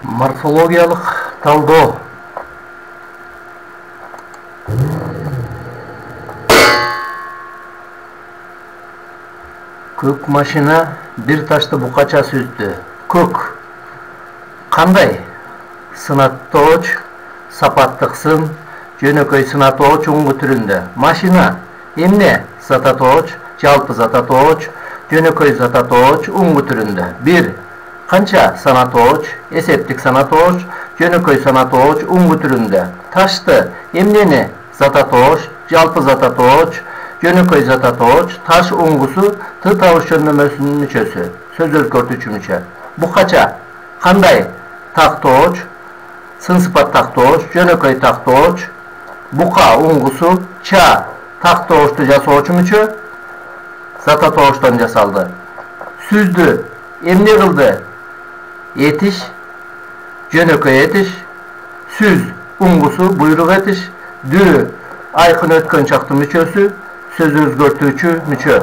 Морфологиялык талдоо. Көк машина бир ташты букача сүздү. Көк кандай? Сынаттооч, сапаттык сын, жөнөкөй сынатооч уңгу түрүндө. Машина эмне? Зататооч, жалпы зататооч, жөнөкөй зататооч уңгу түрүндө. 1. Канча? Санатооч, эсептик санатооч, жөнөкөй санатооч уңгу түрүндө. Ташты эмнени? Зататооч, жалпы зататооч, жөнөкөй зататооч, таш уңгусу Т табыш жөнөмөсүнүн мүчөсү. Сөз өзгөртүүчү мүчө. Букача кандай? Тактооч, сын сыпат тактооч, жөнөкөй тактооч, бука уңгусу, ча тактоочту жасоочу мүчө, зататоочтон жасалды. Сүздү эмне кылды? Этиш, жөнөкөй этиш, сүз уңгусу, буйрук этиш, дүү айкын өткөн чактын мүчөсү, сөз өзгөртүүчү мүчө.